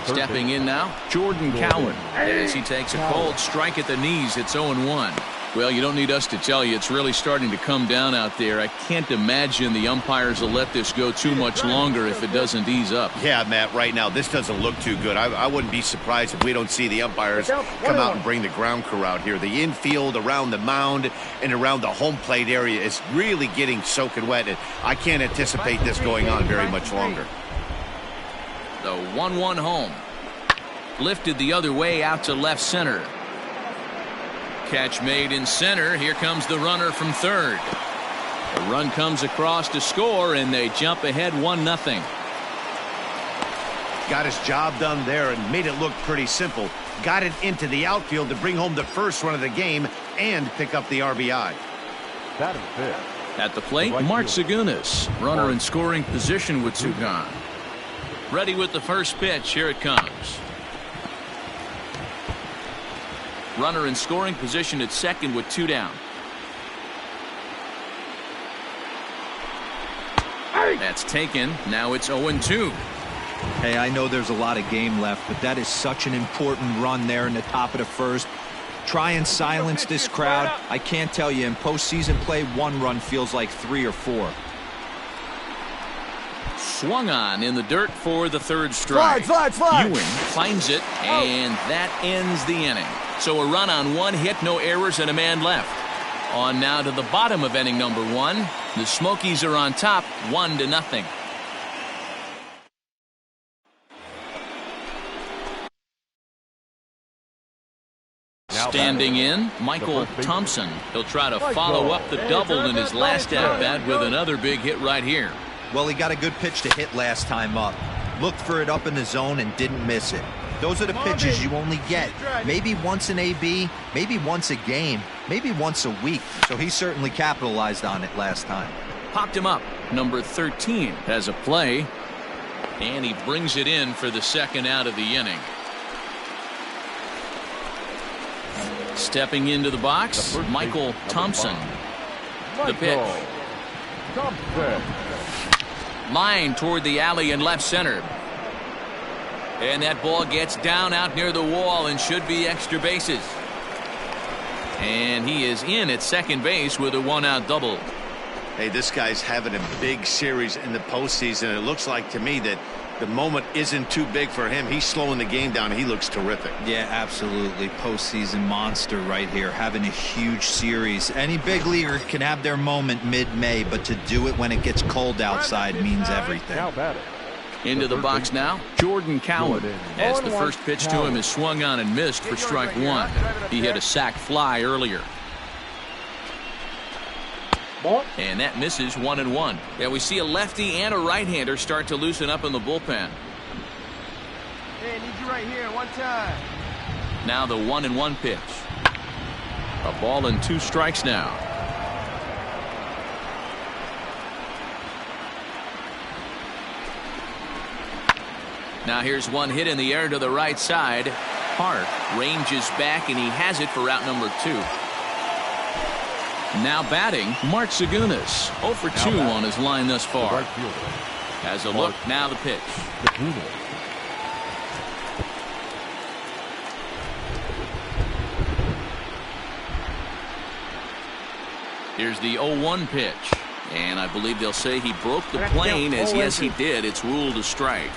Stepping in now, Jordan Cowan, as he takes a cold strike at the knees. It's 0-1. Well, you don't need us to tell you it's really starting to come down out there. I can't imagine the umpires will let this go too much longer if it doesn't ease up. Yeah, Matt, right now this doesn't look too good. I wouldn't be surprised if we don't see the umpires come out and bring the ground crew out here. The infield around the mound and around the home plate area is really getting soaking wet, and I can't anticipate this going on very much longer. The 1-1 home. Lifted the other way out to left center. Catch made in center. Here comes the runner from third. The run comes across to score, and they jump ahead 1-0. Got his job done there and made it look pretty simple. Got it into the outfield to bring home the first run of the game and pick up the RBI. At the plate, Mark Segunas, runner in scoring position with two gone. Ready with the first pitch. Here it comes. Runner in scoring position at second with two down. That's taken. Now it's 0-2. Hey, I know there's a lot of game left, but that is such an important run there in the top of the first. Try and silence this crowd. I can't tell you, in postseason play, one run feels like 3 or 4. Swung on in the dirt for the third strike. Slide. Ewing finds it, and that ends the inning. So a run on one hit, no errors, and a man left. On now to the bottom of inning number 1. The Smokies are on top, 1-0. Standing in, Michael Thompson. He'll try to follow up the double in his last at-bat with another big hit right here. Well, he got a good pitch to hit last time up. Looked for it up in the zone and didn't miss it. Those are the pitches you only get maybe once in AB, maybe once a game, maybe once a week. So he certainly capitalized on it last time. Popped him up. Number 13 has a play, and he brings it in for the second out of the inning. Stepping into the box, Michael Thompson. The pitch. Line toward the alley in left center. And that ball gets down out near the wall and should be extra bases. And he is in at second base with a 1-out double. Hey, this guy's having a big series in the postseason. It looks like to me that the moment isn't too big for him. He's slowing the game down. He looks terrific. Yeah, absolutely. Postseason monster right here, having a huge series. Any big leaguer can have their moment mid-May, but to do it when it gets cold outside means everything. Into the box now, Jordan Cowan, as the first pitch to him is swung on and missed for strike 1. He hit a sac fly earlier. And that misses 1-1. Yeah, we see a lefty and a right-hander start to loosen up in the bullpen. Hey, I need you right here, one time. Now the 1-1 pitch. A ball and 2 strikes now. Now here's one hit in the air to the right side. Hart ranges back, and he has it for out number 2. Now batting, Mark Segunas, 0 for 2 on his line thus far. Has a look, now the pitch. Here's the 0-1 pitch. And I believe they'll say he broke the plane, as yes he did. It's ruled a strike.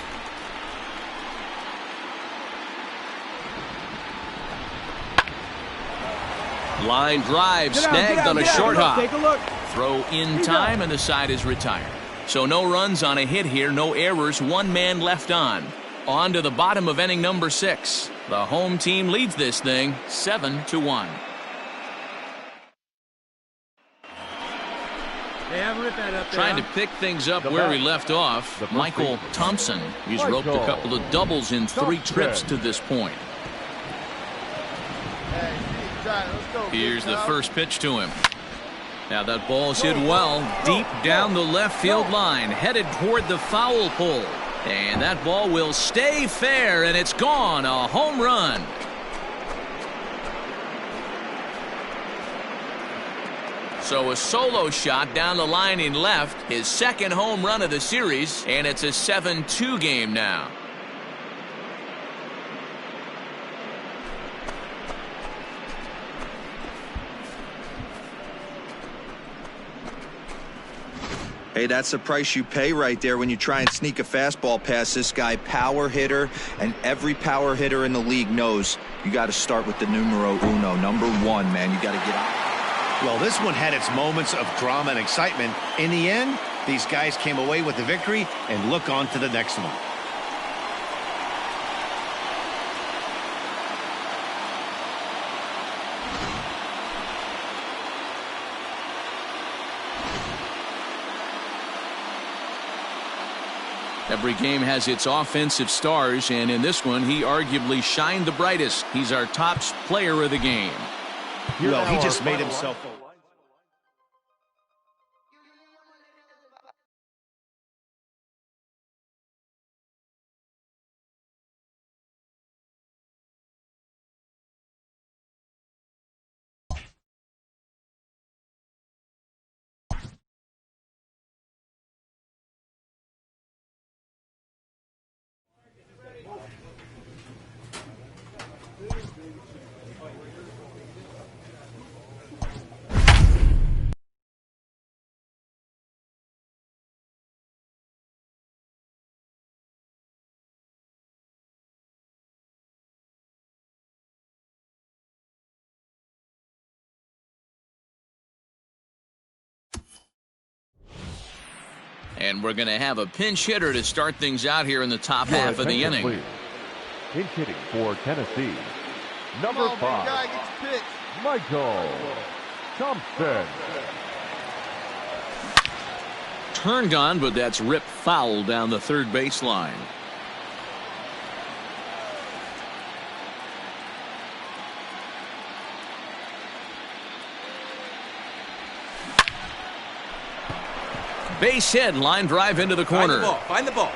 Line drive snagged on a short hop. Take a look. Throw in time, and the side is retired. So no runs on a hit here, no errors, 1 man left on. On to the bottom of inning number 6. The home team leads this thing 7-1. Trying to pick things up where we left off, Michael Thompson. He's roped a couple of doubles in 3 trips to this point. Here's the first pitch to him. Now that ball's hit well, deep down the left field line, headed toward the foul pole. And that ball will stay fair, and it's gone. A home run. So a solo shot down the line in left, his second home run of the series, and it's a 7-2 game now. Hey, that's the price you pay right there when you try and sneak a fastball past this guy. Power hitter, and every power hitter in the league knows you got to start with the numero uno, number one, man. You got to get out. Well, this one had its moments of drama and excitement. In the end, these guys came away with the victory and look on to the next one. Every game has its offensive stars, and in this one, he arguably shined the brightest. He's our top player of the game. Well, he just made himself a... And we're going to have a pinch hitter to start things out here in the top half of the inning. Please. Pinch hitting for Tennessee, number 5, Michael Thompson. Turned on, but that's ripped foul down the third baseline. Base hit, line drive into the corner. Find the ball.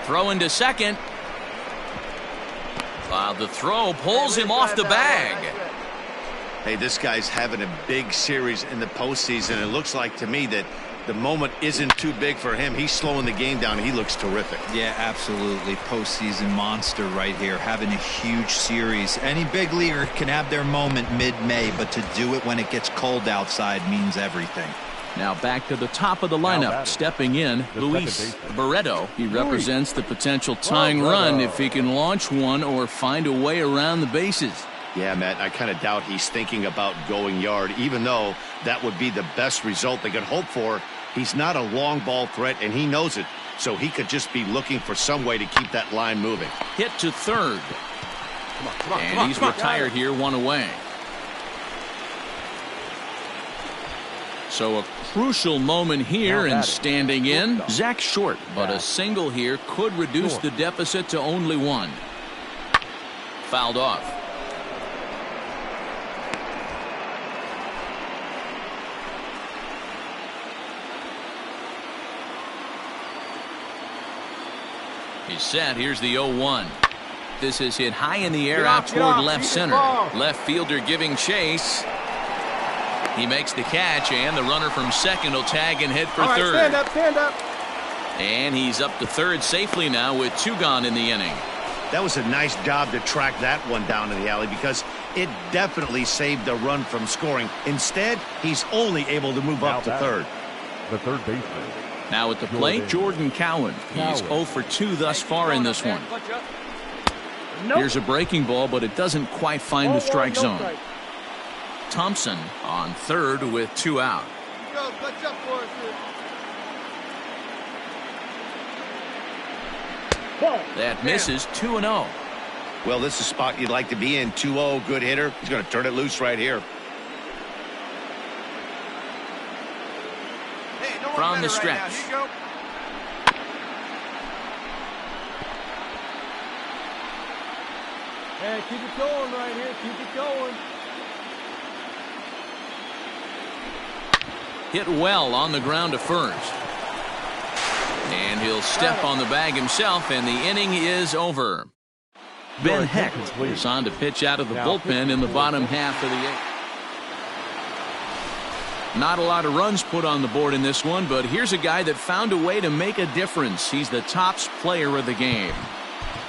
Throw into second. The throw pulls him off the bag. Hey, this guy's having a big series in the postseason. It looks like to me that the moment isn't too big for him. He's slowing the game down. He looks terrific. Yeah, absolutely. Postseason monster right here, having a huge series. Any big leaguer can have their moment mid-May, but to do it when it gets cold outside means everything. Now back to the top of the lineup, stepping in, Luis Barreto. He represents the potential tying run if he can launch one or find a way around the bases. Yeah, Matt, I kind of doubt he's thinking about going yard, even though that would be the best result they could hope for. He's not a long ball threat, and he knows it, so he could just be looking for some way to keep that line moving. Hit to third. And he's retired here, one away. So a crucial moment here, and standing in, Zach Short. But a single here could reduce the deficit to only one. Fouled off. He's set. Here's the 0-1. This is hit high in the air out toward left center. Left fielder giving chase. He makes the catch, and the runner from second will tag and head for third. Stand up, stand up. And he's up to third safely now with 2 gone in the inning. That was a nice job to track that one down in the alley because it definitely saved the run from scoring. Instead, he's only able to move up to third. The third baseman. Now at the plate, Jordan Cowan. He's 0 for 2 thus far in this one. Here's a breaking ball, but it doesn't quite find the strike zone. Thompson on third with 2 out. That misses. 2-0. Well, this is a spot you'd like to be in. 2-0, good hitter. He's going to turn it loose right here. From the stretch. Hey, keep it going right here. Keep it going. Hit well on the ground to first. And he'll step on the bag himself, and the inning is over. Ben Hecht is on to pitch out of the bullpen in the bottom half of the 8th. Not a lot of runs put on the board in this one, but here's a guy that found a way to make a difference. He's the top player of the game.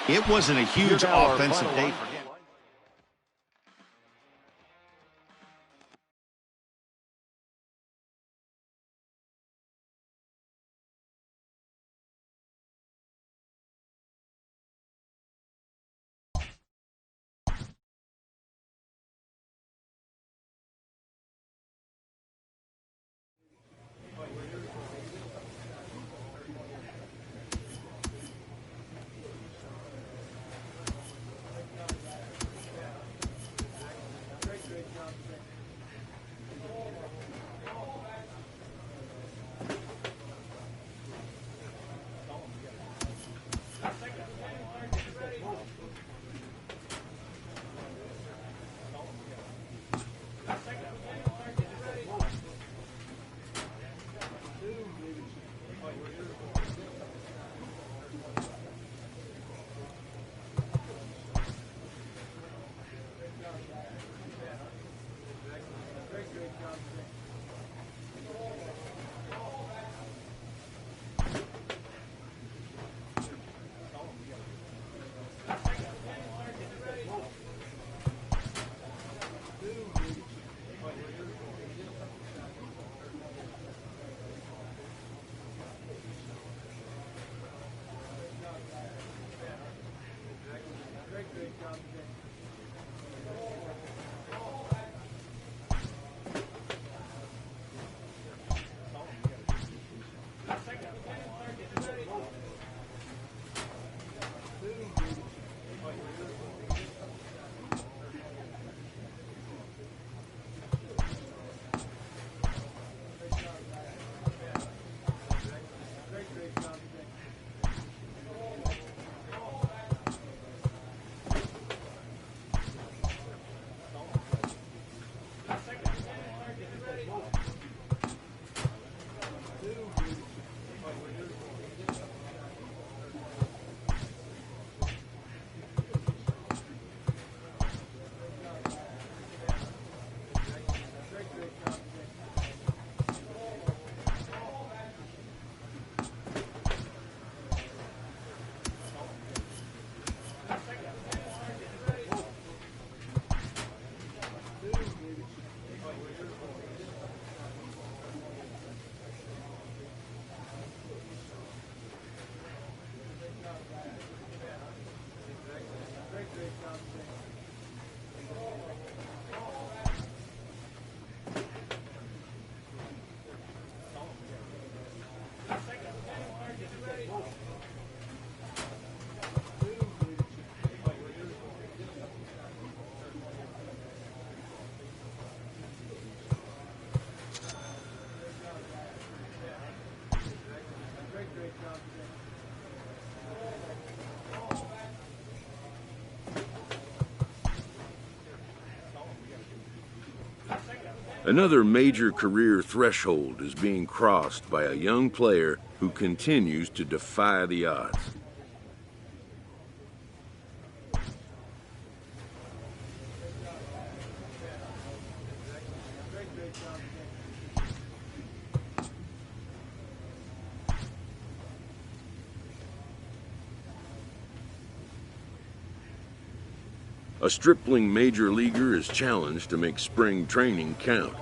It wasn't a huge offensive day for him. Another major career threshold is being crossed by a young player who continues to defy the odds. A stripling major leaguer is challenged to make spring training count.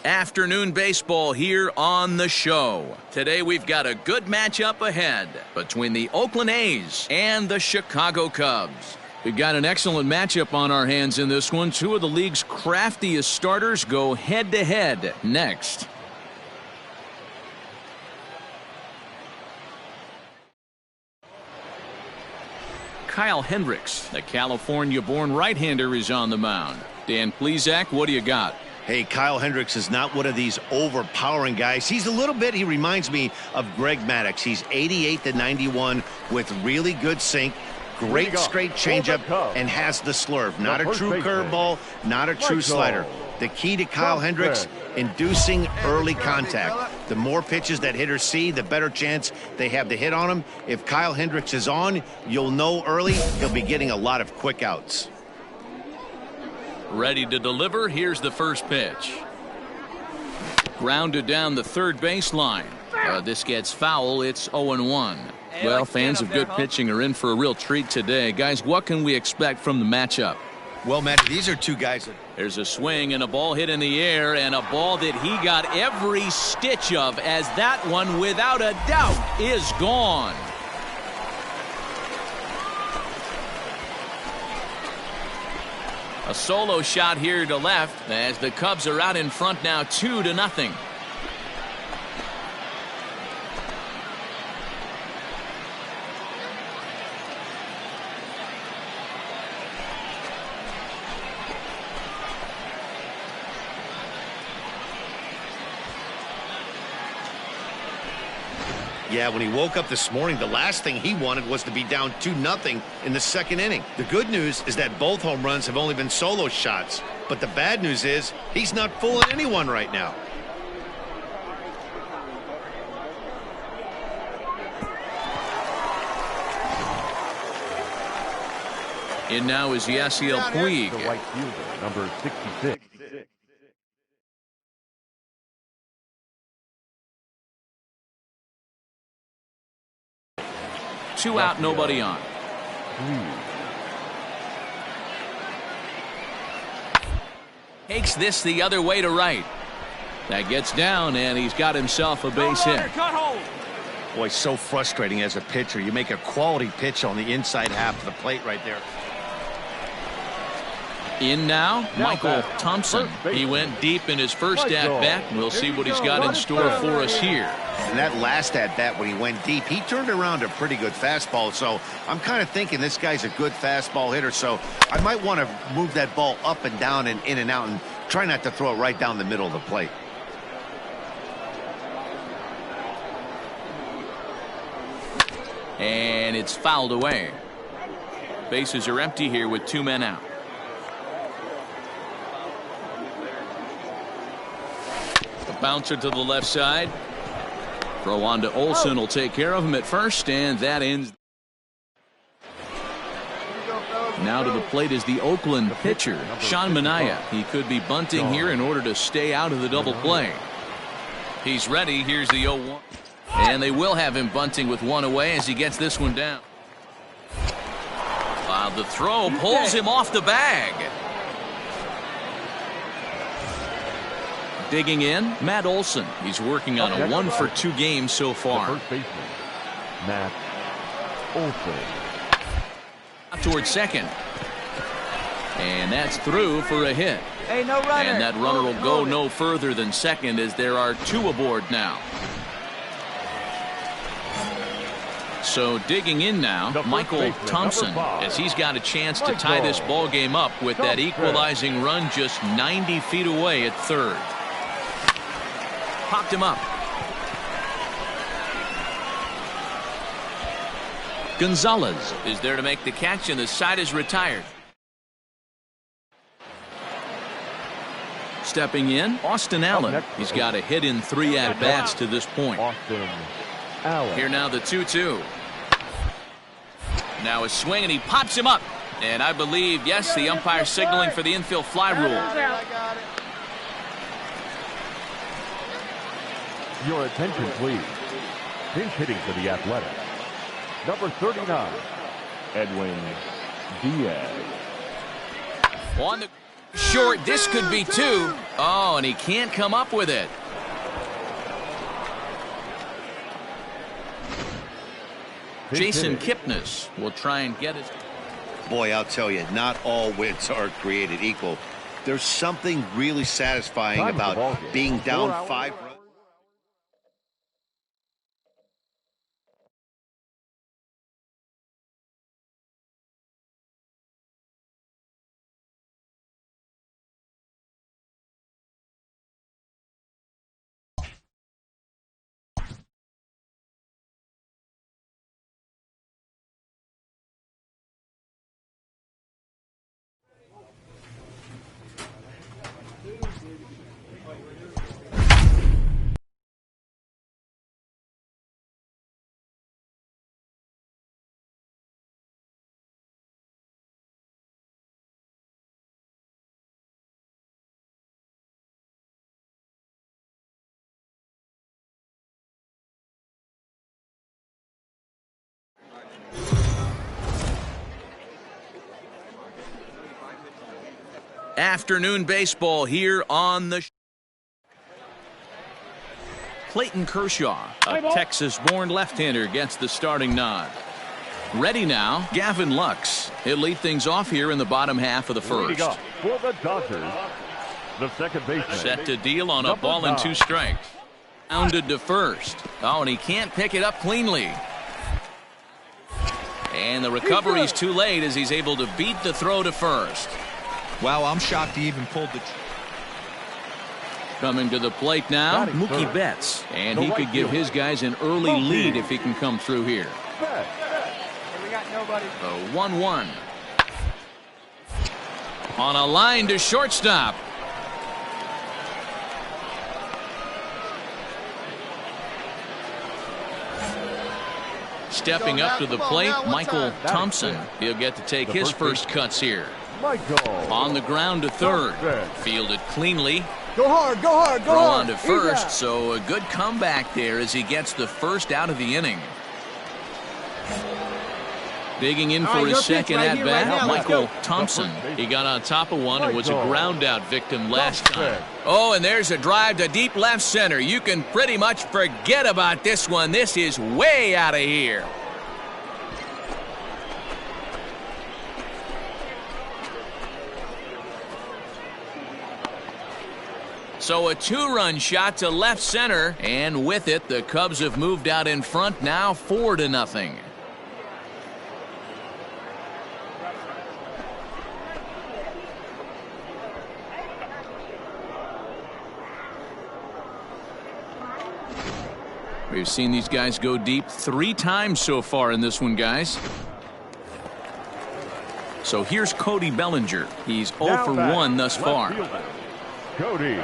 Afternoon baseball here on the show. Today we've got a good matchup ahead between the Oakland A's and the Chicago Cubs. We've got an excellent matchup on our hands in this one. Two of the league's craftiest starters go head-to-head next. Kyle Hendricks, the California-born right-hander, is on the mound. Dan Plesac, what do you got? Hey, Kyle Hendricks is not one of these overpowering guys. He's a little bit, he reminds me of Greg Maddux. He's 88 to 91 with really good sink, great straight changeup, and has the slurve. Not a true curveball, not a true slider. The key to Kyle Hendricks, inducing early contact. The more pitches that hitters see, the better chance they have to hit on him. If Kyle Hendricks is on, you'll know early he'll be getting a lot of quick outs. Ready to deliver. Here's the first pitch. Grounded down the third baseline. This gets foul. It's 0-1. Well, fans of good pitching are in for a real treat today. Guys, what can we expect from the matchup? Well, Matt, these are two guys that... There's a swing and a ball hit in the air, and a ball that he got every stitch of, as that one, without a doubt, is gone. A solo shot here to left as the Cubs are out in front now 2-0. Yeah, when he woke up this morning, the last thing he wanted was to be down 2-0 in the second inning. The good news is that both home runs have only been solo shots. But the bad news is he's not fooling anyone right now. In now is Yasiel Puig. The right fielder, number 66. Two out, nobody on. Takes this the other way to right. That gets down, and he's got himself a base hit. Boy, so frustrating as a pitcher. You make a quality pitch on the inside half of the plate right there. In now, Michael Thompson. He went deep in his first at-bat. We'll see what he's got in store for us here. And that last at-bat when he went deep, he turned around a pretty good fastball. So I'm kind of thinking this guy's a good fastball hitter. So I might want to move that ball up and down and in and out and try not to throw it right down the middle of the plate. And it's fouled away. Bases are empty here with 2 men out. The bouncer to the left side. Throw on to Olsen will take care of him at first, and that ends. Now to the plate is the Oakland pitcher, Sean Manaea. He could be bunting here in order to stay out of the double play. He's ready. Here's the 0-1. And they will have him bunting with 1 away as he gets this one down. The throw pulls him off the bag. Digging in, Matt Olson. He's working on a 1-for-2 game so far. First baseman, Matt Olson. Towards second. And that's through for a hit. Hey, no runner. And that runner will go no further than second as there are 2 aboard now. So digging in now, Michael Thompson, as he's got a chance to tie this ball game up with that equalizing run just 90 feet away at third. Popped him up. Gonzalez is there to make the catch, and the side is retired. Stepping in, Austin Allen. He's got a hit in 3 at-bats to this point. Austin Allen. Here now the 2-2. Now a swing, and he pops him up. And I believe, yes, the umpire signaling for the infield fly rule. Your attention, please. Pinch hitting for the Athletics. Number 39, Edwin Diaz. On the short, this could be 2. Oh, and he can't come up with it. Jason Kipnis will try and get it. Boy, I'll tell you, not all wins are created equal. There's something really satisfying about being down 5 runs. Afternoon baseball here on the Clayton Kershaw, a Texas-born left-hander, gets the starting nod. Ready now, Gavin Lux. He'll lead things off here in the bottom half of the first. For the Dodgers, the second baseman. Set to deal on a Number ball and 9. 2 strikes. Rounded to first. Oh, and he can't pick it up cleanly. And the recovery's too late as he's able to beat the throw to first. Wow, I'm shocked he even pulled the... Coming to the plate now, Batting Mookie third. Betts. And The he right could give fielder. his guys an early Mookie. lead if he can come through here. We got nobody. The 1-1. On a line to shortstop. Stepping up to the plate, Michael Thompson. He'll get to take his first cuts here. Michael. On the ground to third. Thompson. Fielded cleanly. Go hard, go hard, go Throw hard. on to first, so a good comeback there as he gets the first out of the inning. Digging in All for right, his your pitch second right at here, bat, right now. Let's Michael go. Thompson. He got on top of one and was a Michael ground out victim last Thompson. time. Oh, and there's a drive to deep left center. You can pretty much forget about this one. This is way out of here. So a 2-run shot to left center, and with it, the Cubs have moved out in front now 4-0. We've seen these guys go deep 3 times so far in this one, guys. So here's Cody Bellinger. He's 0 Now for back, 1 thus left far. fielder, Cody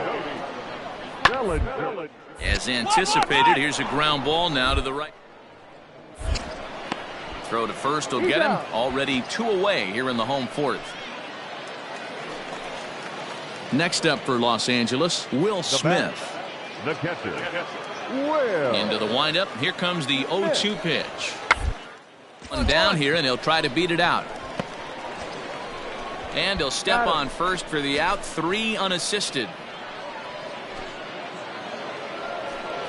Bellinger. As anticipated, here's a ground ball now to the right. Throw to first will get him. Already 2 away here in the home 4th. Next up for Los Angeles, Will Smith. The catcher. Will. Into the windup. Here comes the 0-2 pitch. One down here, and he'll try to beat it out. And he'll step on first for the out. 3 unassisted.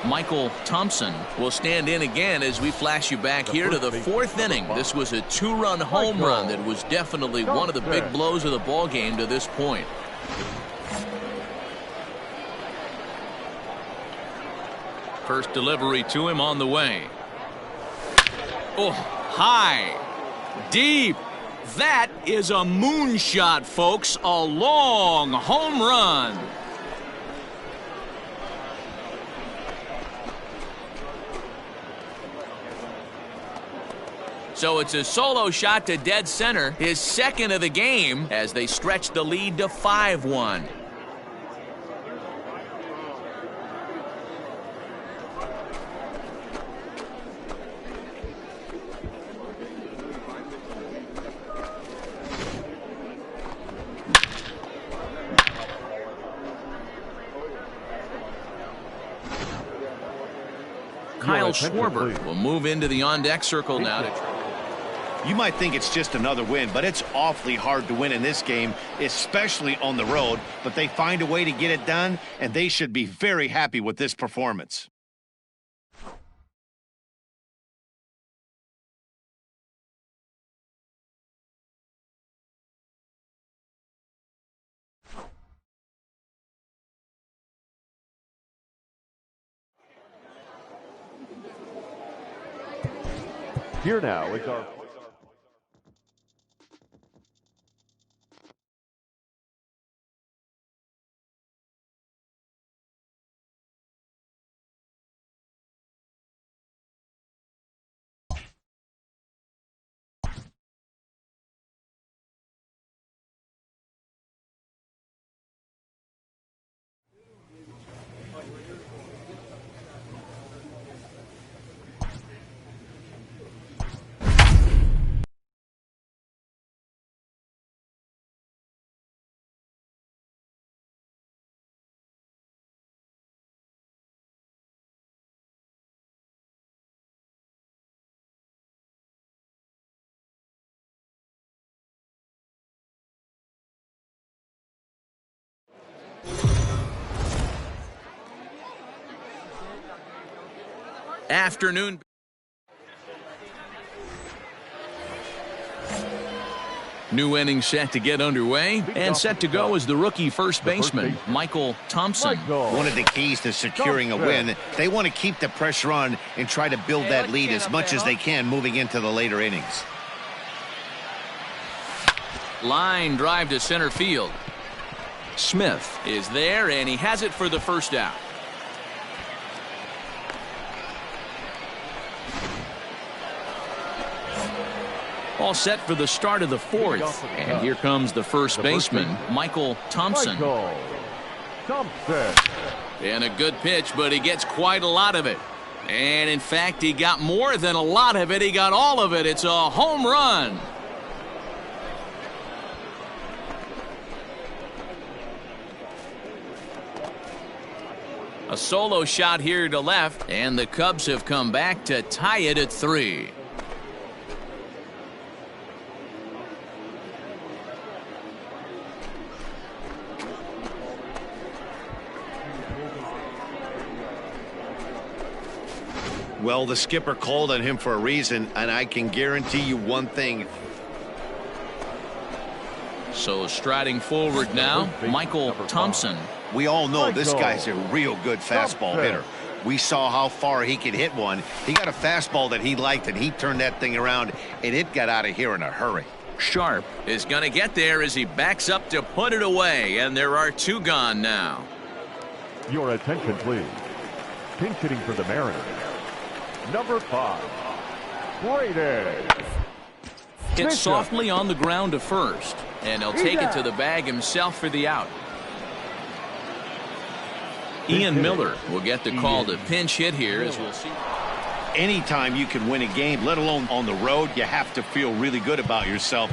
Michael Thompson will stand in again as we flash you back here to the 4th inning. This was a 2-run home run that was definitely one of the big blows of the ball game to this point. First delivery to him on the way. Oh, high, deep. That is a moonshot, folks. A long home run. So it's a solo shot to dead center, his second of the game, as they stretch the lead to 5-1. Kyle Schwarber will move into the on-deck circle now. You might think it's just another win, but it's awfully hard to win in this game, especially on the road. But they find a way to get it done, and they should be very happy with this performance. Here now is our Afternoon. New inning set to get underway, and set to go is the rookie first baseman, Michael Thompson. One of the keys to securing a win, they want to keep the pressure on and try to build that lead as much as they can moving into the later innings. Line drive to center field. Smith is there, and he has it for the first out. All set for the start of the fourth. And here comes the first baseman, Michael Thompson. And a good pitch, but he gets quite a lot of it. And in fact, he got more than a lot of it. He got all of it. It's a home run. A solo shot here to left, and the Cubs have come back to tie it at 3. Well, the skipper called on him for a reason, and I can guarantee you one thing. So striding forward now, Michael Thompson. We all know this guy's a real good fastball hitter. We saw how far he could hit one. He got a fastball that he liked, and he turned that thing around, and it got out of here in a hurry. Sharp is going to get there as he backs up to put it away, and there are 2 gone now. Your attention, please. Pinch hitting for the Mariners. Number 5, Brady. Hit softly on the ground to first, and he'll take it to the bag himself for the out. Ian Miller will get the call to pinch hit here, as we'll see. Anytime you can win a game, let alone on the road, you have to feel really good about yourself.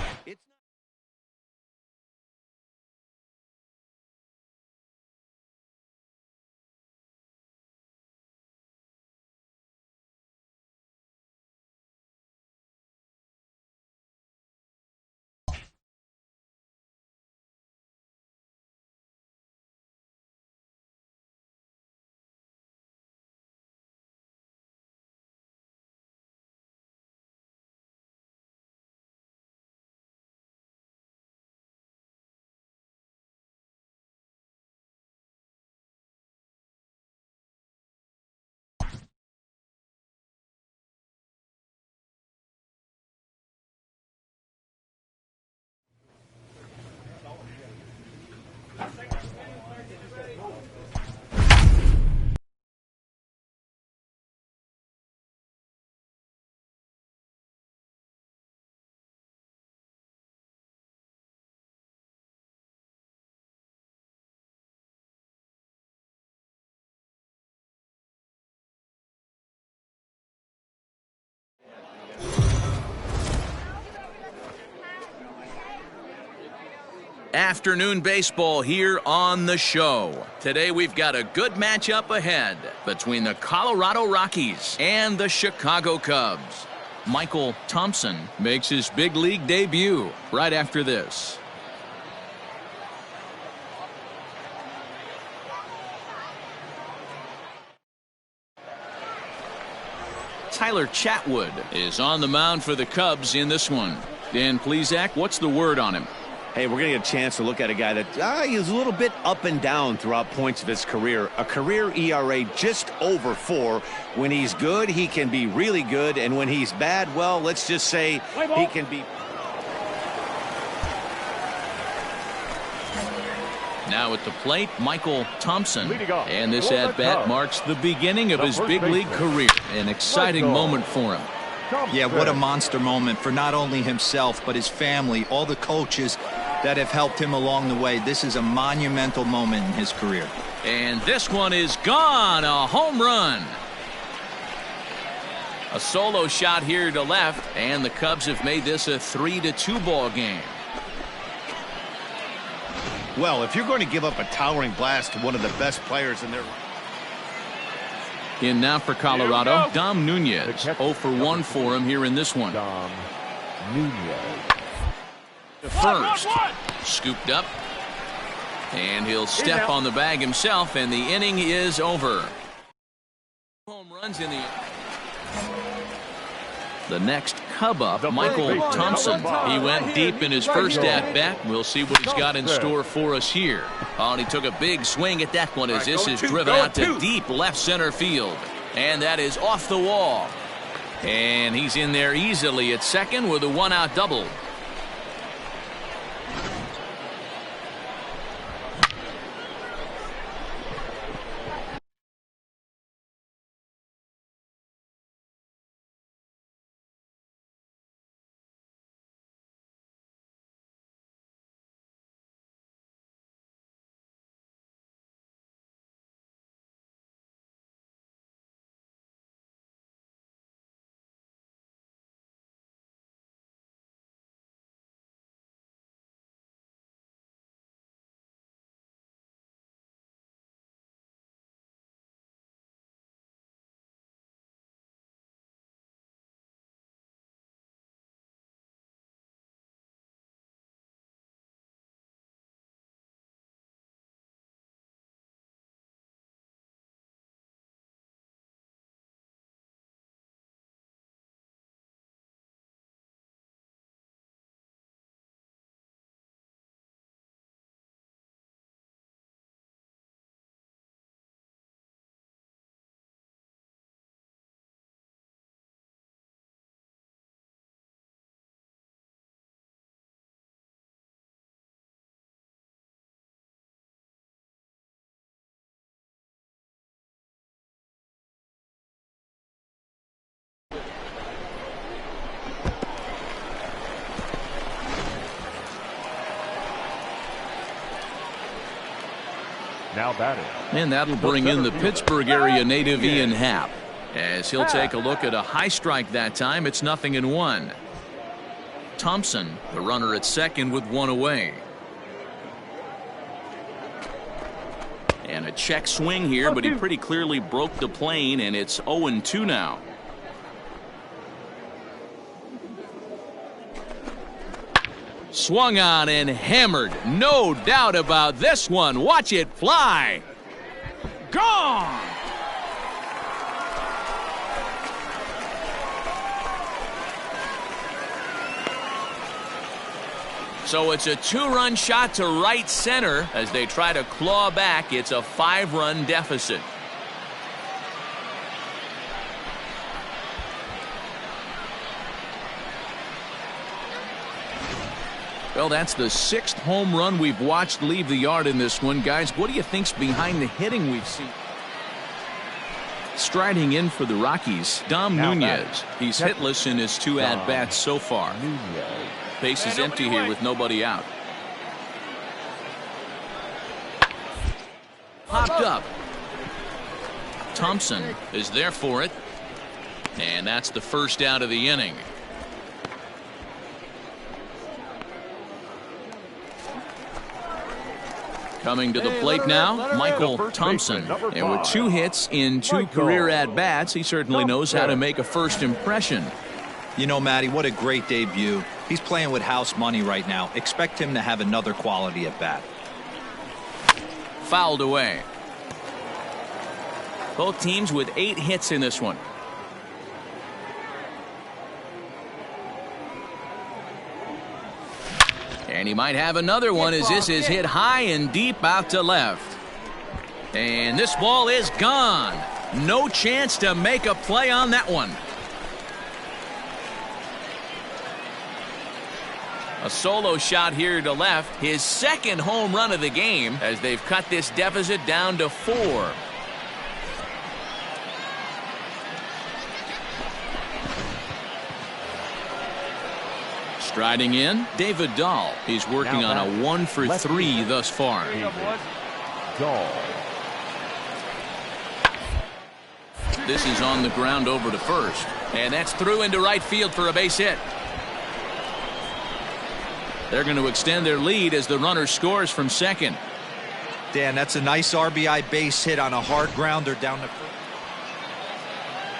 Afternoon baseball here on the show. Today we've got a good matchup ahead between the Colorado Rockies and the Chicago Cubs. Michael Thompson makes his big league debut right after this. Tyler Chatwood is on the mound for the Cubs in this one. Dan Plesac, what's the word on him? Hey, we're going to get a chance to look at a guy that he's a little bit up and down throughout points of his career. A career ERA just over 4. When he's good, he can be really good. And when he's bad, well, let's just say he can be. Now at the plate, Michael Thompson. And this at-bat marks the beginning of his big league career. An exciting moment for him. Yeah, what a monster moment for not only himself, but his family, all the coaches that have helped him along the way. This is a monumental moment in his career. And this one is gone. A home run. A solo shot here to left, and the Cubs have made this a 3-2 ball game. Well, if you're going to give up a towering blast to one of the best players in their... In now for Colorado, Dom Nunez. 0 for 1 for him here in this one. Dom Nunez. To first. Scooped up. And he'll step on the bag himself, and the inning is over. Home runs in the next Cub up, Michael Thompson. He went deep in his first at-bat. We'll see what he's got in store for us here. Oh, and he took a big swing at that one as this is driven out to deep left center field. And that is off the wall. And he's in there easily at second with a one-out double. Now batting. And that'll bring in the Pittsburgh area native Ian Happ. As he'll take a look at a high strike that time, it's 0-1. Thompson, the runner at second with one away. And a check swing here, but he pretty clearly broke the plane, and it's 0-2 now. Swung on and hammered. No doubt about this one. Watch it fly. Gone. So it's a 2-run shot to right center as they try to claw back. It's a 5-run deficit. Well, that's the 6th home run we've watched leave the yard in this one. Guys, what do you think's behind the hitting we've seen? Striding in for the Rockies, Dom Nunez. He's hitless in his 2 at-bats so far. Base is empty here with nobody out. Popped up. Thompson is there for it. And that's the first out of the inning. Coming to the plate now, Michael Thompson. And with 2 hits in 2 career at-bats, he certainly knows how to make a first impression. You know, Matty, what a great debut. He's playing with house money right now. Expect him to have another quality at-bat. Fouled away. Both teams with 8 hits in this one. And he might have another one as this is hit high and deep out to left. And this ball is gone. No chance to make a play on that one. A solo shot here to left. His 2nd home run of the game as they've cut this deficit down to 4. Striding in, David Dahl. He's working on a 1-for-3 thus far. This is on the ground over to first. And that's through into right field for a base hit. They're going to extend their lead as the runner scores from second. Dan, that's a nice RBI base hit on a hard grounder down the first.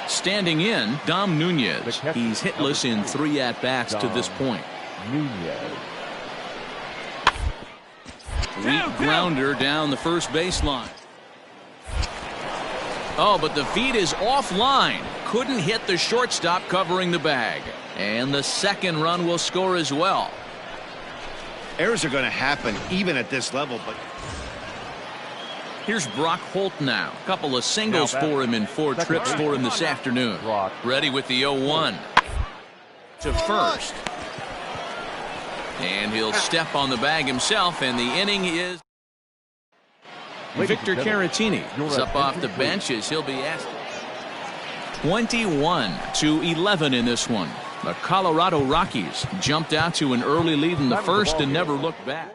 Standing in, Dom Nunez. He's hitless in 3 at-bats to this point. Weak grounder down the first baseline. Oh, but the feed is offline. Couldn't hit the shortstop covering the bag. And the second run will score as well. Errors are going to happen even at this level, but here's Brock Holt now. A couple of singles for him in 4 trips for him this afternoon. Ready with the 0-1 to first. And he'll step on the bag himself, and the inning is Victor Caratini is up off the bench as he'll be asked. 21-11 in this one. The Colorado Rockies jumped out to an early lead in the first and never looked back.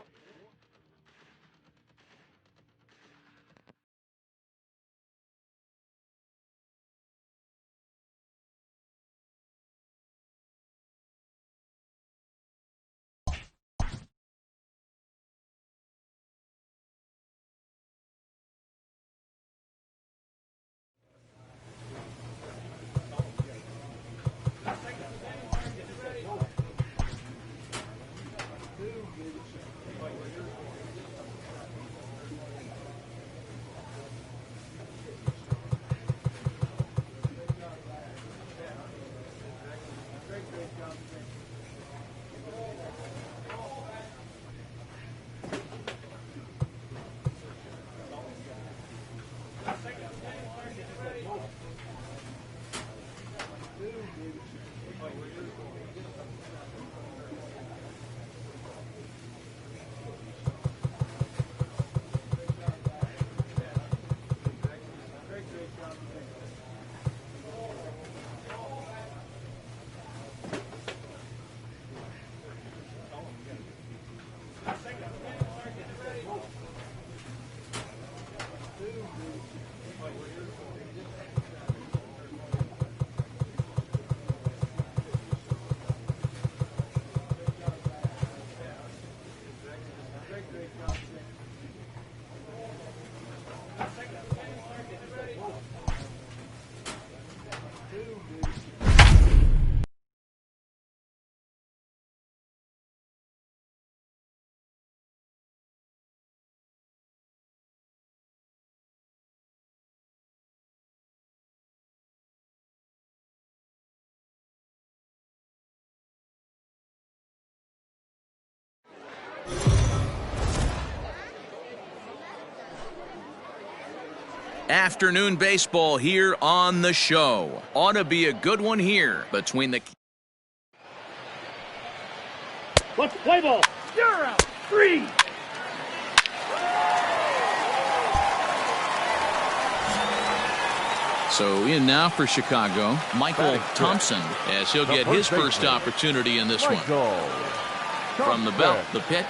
Afternoon baseball here on the show. Ought to be a good one here between the. Let's play ball. You're out. 3. So in now for Chicago, Michael Thompson, as he'll get his first opportunity in this one. From the belt, the pitch.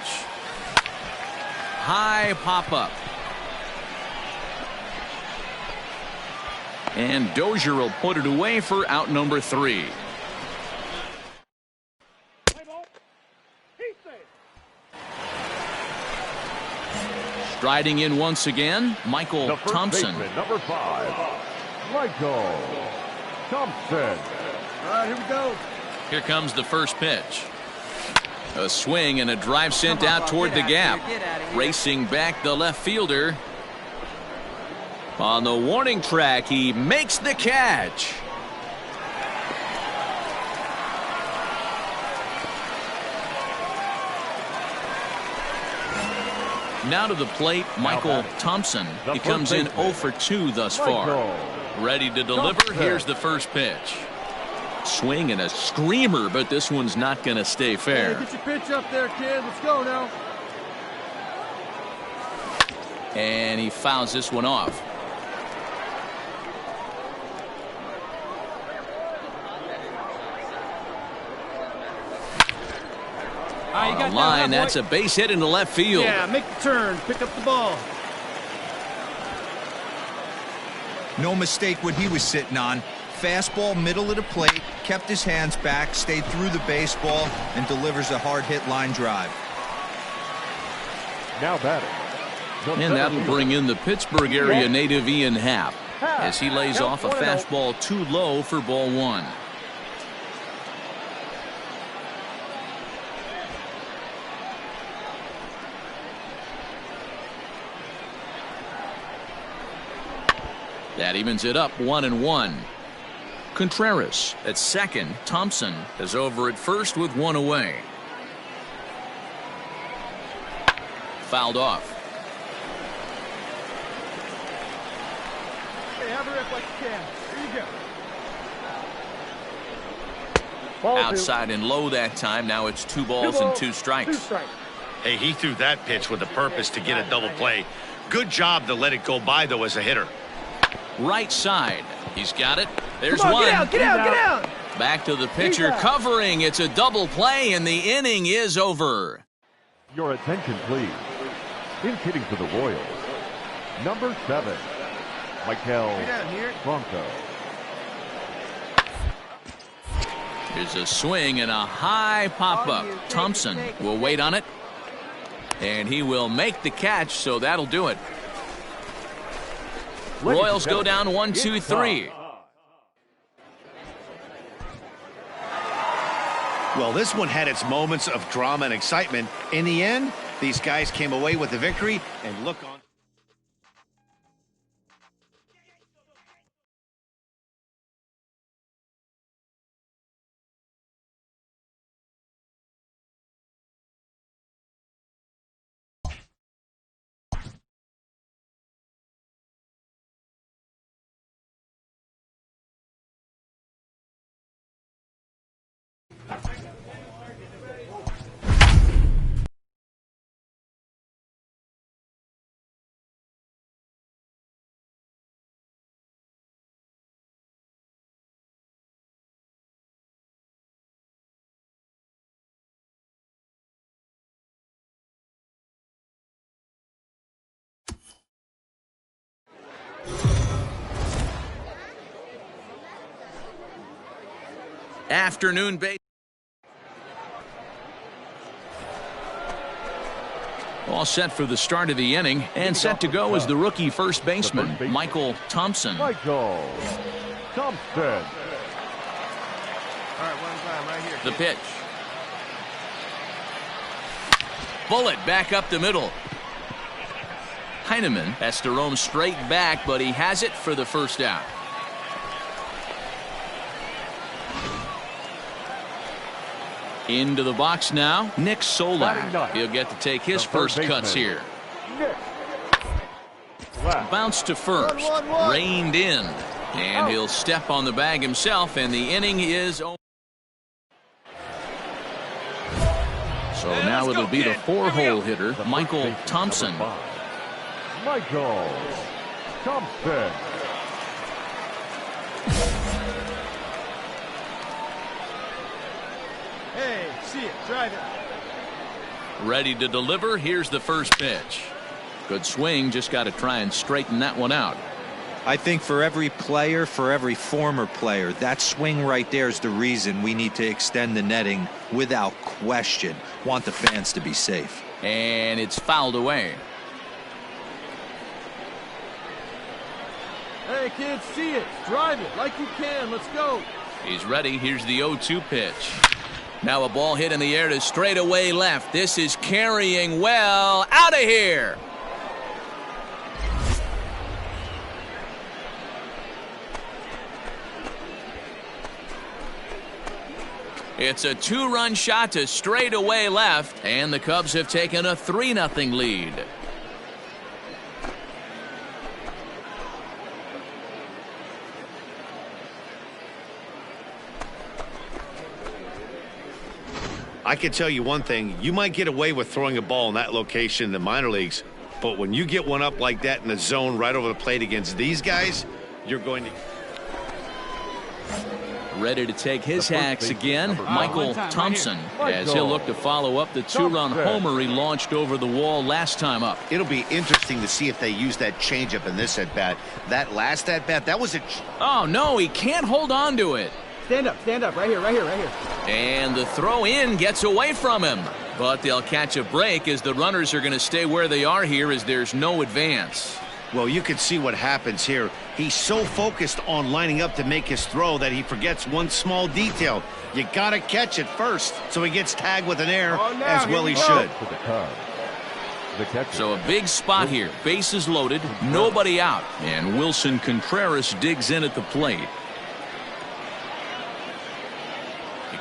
High pop-up. And Dozier will put it away for out number 3. Striding in once again, Michael Thompson. Number 5, Michael Thompson. All right, here we go. Here comes the first pitch. A swing and a drive sent out toward the gap. Racing back the left fielder. On the warning track, he makes the catch. Now to the plate, Michael Thompson. He comes in 0 for 2 thus far. Ready to deliver. Here's the first pitch. Swing and a screamer, but this one's not going to stay fair. Hey, get your pitch up there, kid. Let's go now. And he fouls this one off. On the line, that's a base hit into left field. Yeah, make the turn. Pick up the ball. No mistake what he was sitting on. Fastball, middle of the plate, kept his hands back, stayed through the baseball, and delivers a hard-hit line drive. Now batting. And that'll bring in the Pittsburgh area native Ian Happ as he lays off a fastball too low for ball 1. That evens it up 1-1. Contreras at second. Thompson is over at first with one away. Fouled off. Hey, have a rip like you can. Here you go. Outside and low that time. Now it's 2 balls and 2 strikes. Hey, he threw that pitch with a purpose to get a double play. Good job to let it go by, though, as a hitter. Right side. He's got it. There's Come on, one. get out, get out, get out. Back to the pitcher covering. It's a double play, and the inning is over. Your attention, please. In hitting for the Royals, number 7, Michael Bronco. Here's a swing and a high pop-up. Thompson will wait on it. And he will make the catch, so that'll do it. Royals go down 1-2-3. Well, this one had its moments of drama and excitement. In the end, these guys came away with the victory, and look on. Afternoon base. All set for the start of the inning, and set to go is the rookie first baseman, Michael Thompson. Michael Thompson. All right, one time right here. The pitch. Bullet back up the middle. Heineman has to roam straight back, but he has it for the first out. Into the box now, Nick Solak. He'll get to take his first cuts here. Bounce to first, reined in, and he'll step on the bag himself, and the inning is over. So now it'll be the 4-hole hitter, Michael Thompson. Michael Thompson. Hey, see it, drive it. Ready to deliver. Here's the first pitch. Good swing, just got to try and straighten that one out. I think for every player, for every former player, that swing right there is the reason we need to extend the netting without question. Want the fans to be safe. And it's fouled away. Hey, kids, see it, drive it like you can. Let's go. He's ready. Here's the 0-2 pitch. Now a ball hit in the air to straightaway left. This is carrying well. Out of here. It's a 2-run shot to straightaway left, and the Cubs have taken a 3-0 lead. I can tell you one thing. You might get away with throwing a ball in that location in the minor leagues, but when you get one up like that in the zone right over the plate against these guys, you're going to... Ready to take his hacks again, Michael Thompson, as he'll look to follow up the 2-run homer he launched over the wall last time up. It'll be interesting to see if they use that changeup in this at-bat. That last at-bat, that was a... Oh, no, he can't hold on to it. Stand up, right here, right here, right here. And the throw in gets away from him. But they'll catch a break as the runners are going to stay where they are here as there's no advance. Well, you can see what happens here. He's so focused on lining up to make his throw that he forgets one small detail. You got to catch it first, so he gets tagged with an error, as well he should. So a big spot here. Bases loaded, nobody out. And Wilson Contreras digs in at the plate.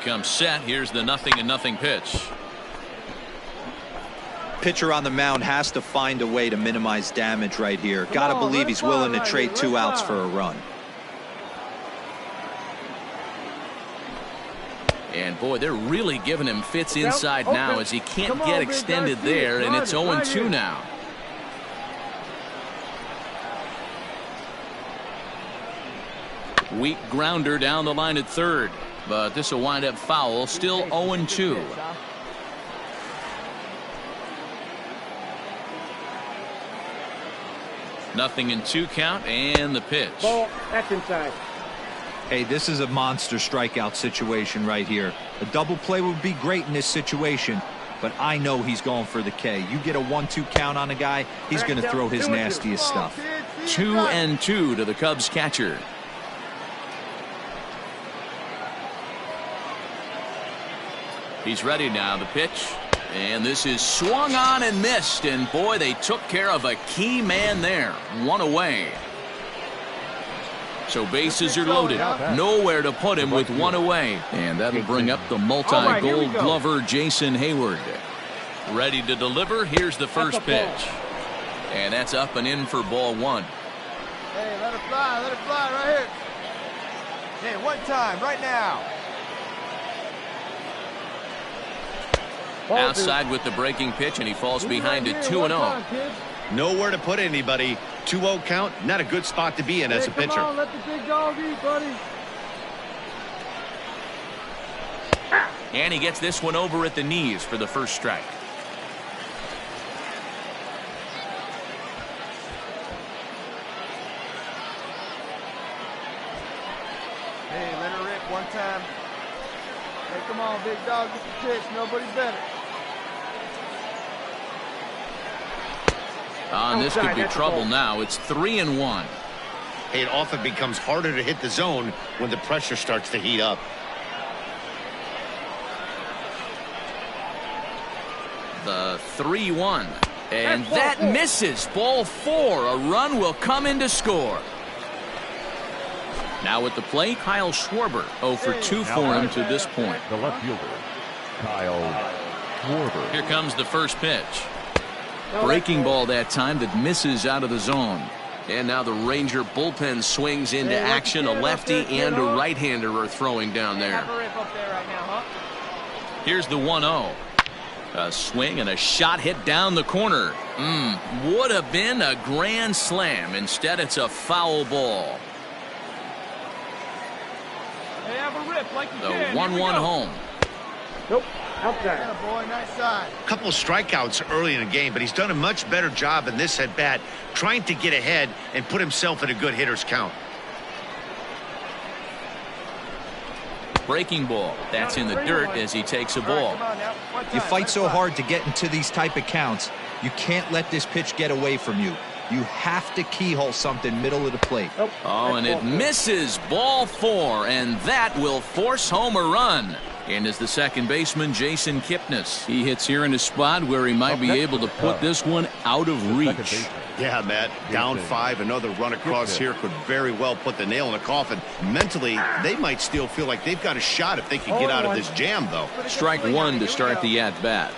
comes set. Here's the 0-0 pitch. Pitcher on the mound has to find a way to minimize damage right here. Gotta believe he's willing to trade 2 outs for a run. And boy, they're really giving him fits inside now as he can't get extended there, and it's 0-2 now. Weak grounder down the line at third, but this will wind up foul. Still 0-2. Nothing in 2 count, and the pitch. Ball, that's inside. Hey, this is a monster strikeout situation right here. A double play would be great in this situation, but I know he's going for the K. You get a 1-2 count on a guy, he's going to throw his nastiest stuff. 2-2 to the Cubs catcher. He's ready now. The pitch. And this is swung on and missed. And boy, they took care of a key man there. 1 away. So bases are loaded. Nowhere to put him with 1 away. And that'll bring up the multi-gold glover Jason Hayward. Ready to deliver. Here's the first pitch. And that's up and in for ball 1. Hey, let it fly right here. Hey, 1 time, right now. Outside with the breaking pitch, and he falls behind it 2-0. Nowhere to put anybody. 2-0 count, not a good spot to be in as a pitcher. Come on, let the big dog eat, buddy. And he gets this one over at the knees for the first strike. Hey, let her rip 1 time. Hey, come on, big dog, get the pitch. Nobody better. And this could be trouble now. It's 3-1. It often becomes harder to hit the zone when the pressure starts to heat up. The 3-1. And that misses. Ball 4. A run will come in to score. Now at the plate, Kyle Schwarber. 0 for 2 for him to this point. The left fielder, Kyle Schwarber. Here comes the first pitch. Breaking ball that time that misses out of the zone. And now the Ranger bullpen swings into action. A lefty and a right-hander are throwing down there. Here's the 1-0. A swing and a shot hit down the corner. Would have been a grand slam. Instead, it's a foul ball. The 1-1 home. Nope. Outside. Yeah, boy, nice side. Couple strikeouts early in the game, but he's done a much better job in this at-bat trying to get ahead and put himself in a good hitter's count. Breaking ball. That's in the dirt as he takes a ball. You fight so hard to get into these type of counts, you can't let this pitch get away from you. You have to keyhole something middle of the plate. Oh, and it misses. Ball 4, and that will force home a run. And is the second baseman, Jason Kipnis. He hits here in a spot where he might be able to put this one out of reach. Yeah, Matt, down 5, another run across here could very well put the nail in the coffin. Mentally, they might still feel like they've got a shot if they can get out of this jam, though. Strike 1 to start the at-bat.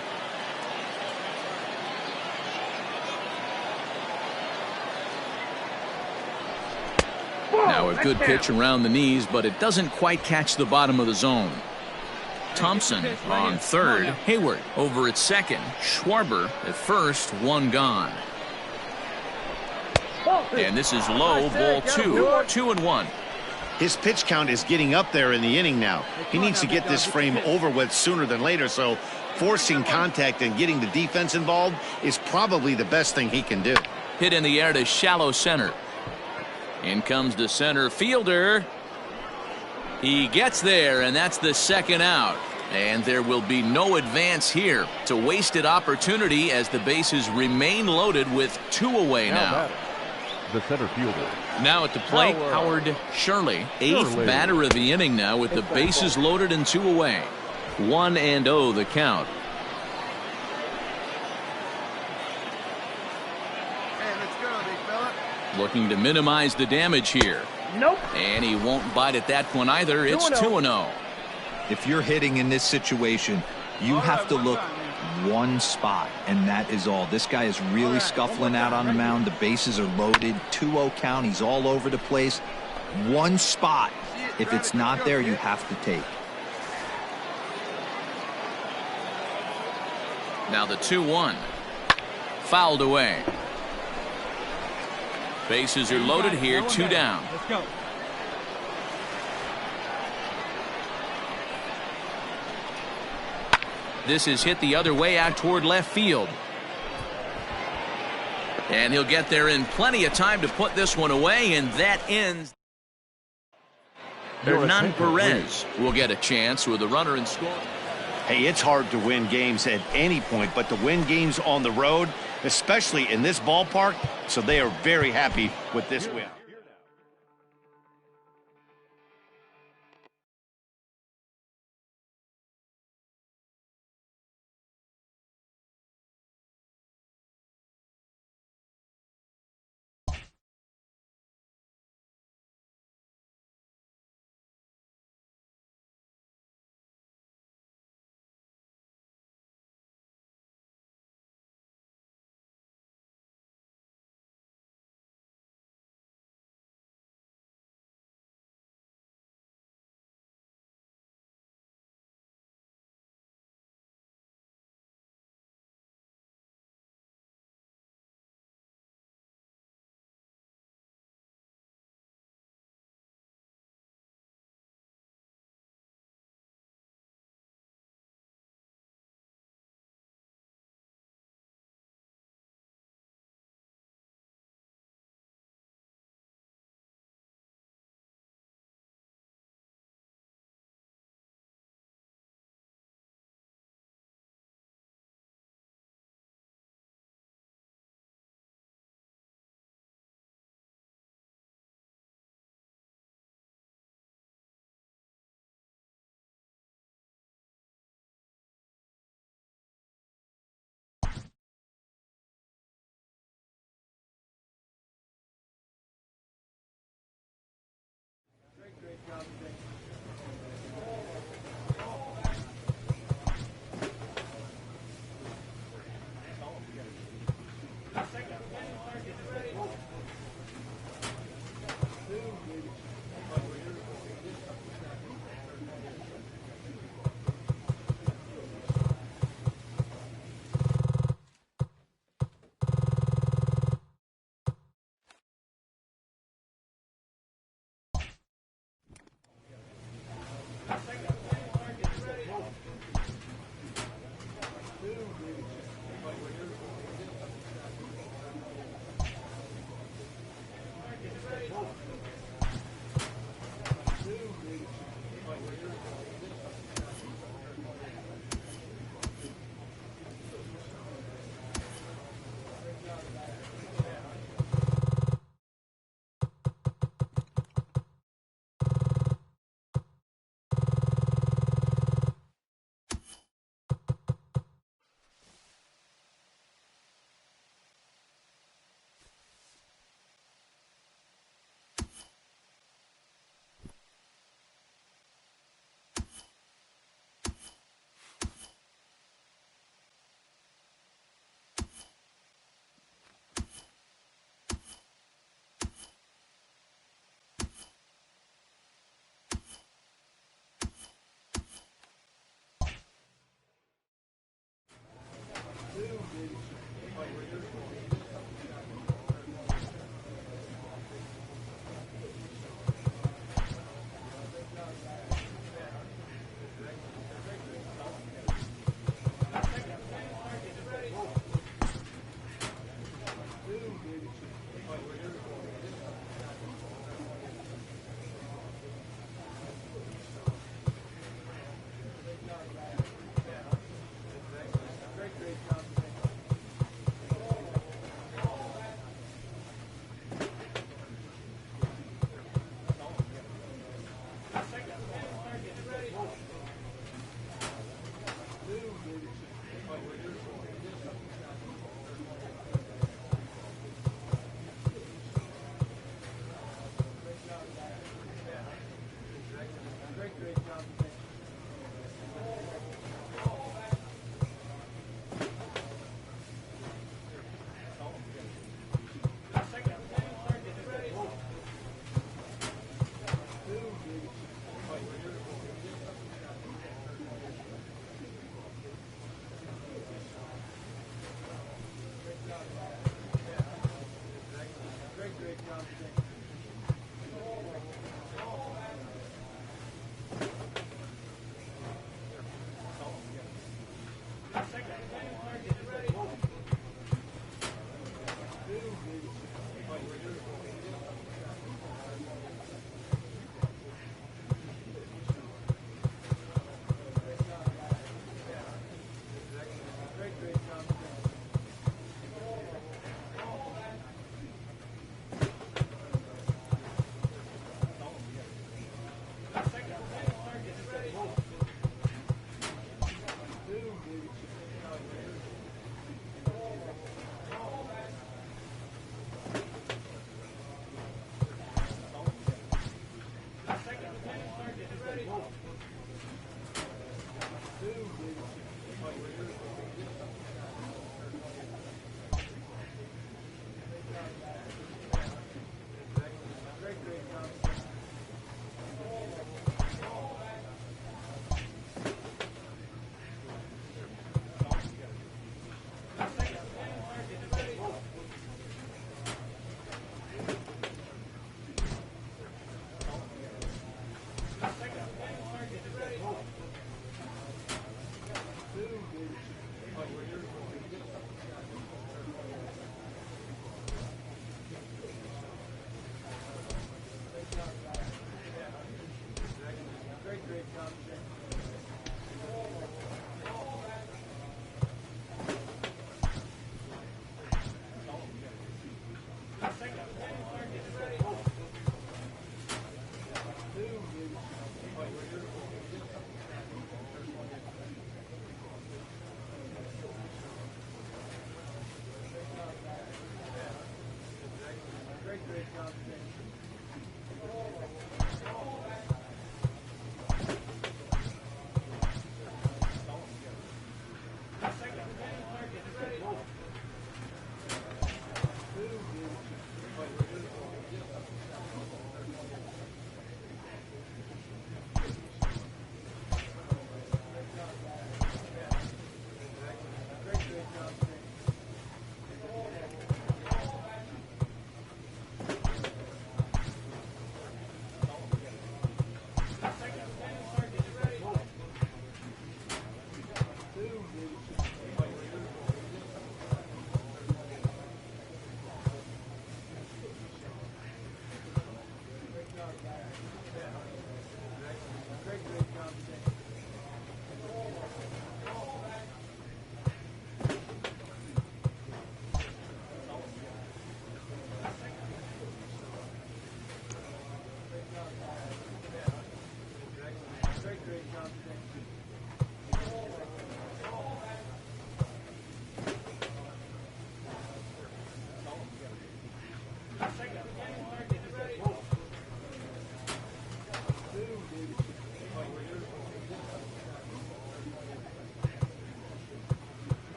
Now a good pitch around the knees, but it doesn't quite catch the bottom of the zone. Thompson on third. Hayward over at second. Schwarber at first. 1 gone. And this is low. Ball 2. 2-1. His pitch count is getting up there in the inning now. He needs to get this frame over with sooner than later, so forcing contact and getting the defense involved is probably the best thing he can do. Hit in the air to shallow center. In comes the center fielder. He gets there, and that's the second out. And there will be no advance here. It's a wasted opportunity as the bases remain loaded with 2 away now. The center fielder. Now at the plate, Howard Shirley. 8th batter of the inning now with the bases loaded and 2 away. 1-0 the count. Hey, let's go, big fella. Looking to minimize the damage here. Nope. And he won't bite at that one either. It's 2-0. If you're hitting in this situation, you have to look one spot, and that is all. This guy is really scuffling out on the mound. The bases are loaded. 2-0 count. He's all over the place. One spot. If it's not there, you have to take. Now the 2-1. Fouled away. Bases are loaded here, 2 down. Let's go. This is hit the other way out toward left field. And he'll get there in plenty of time to put this one away, and that ends. Hernan Perez will get a chance with a runner in score. Hey, it's hard to win games at any point, but to win games on the road, especially in this ballpark, so they are very happy with this win.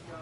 Two,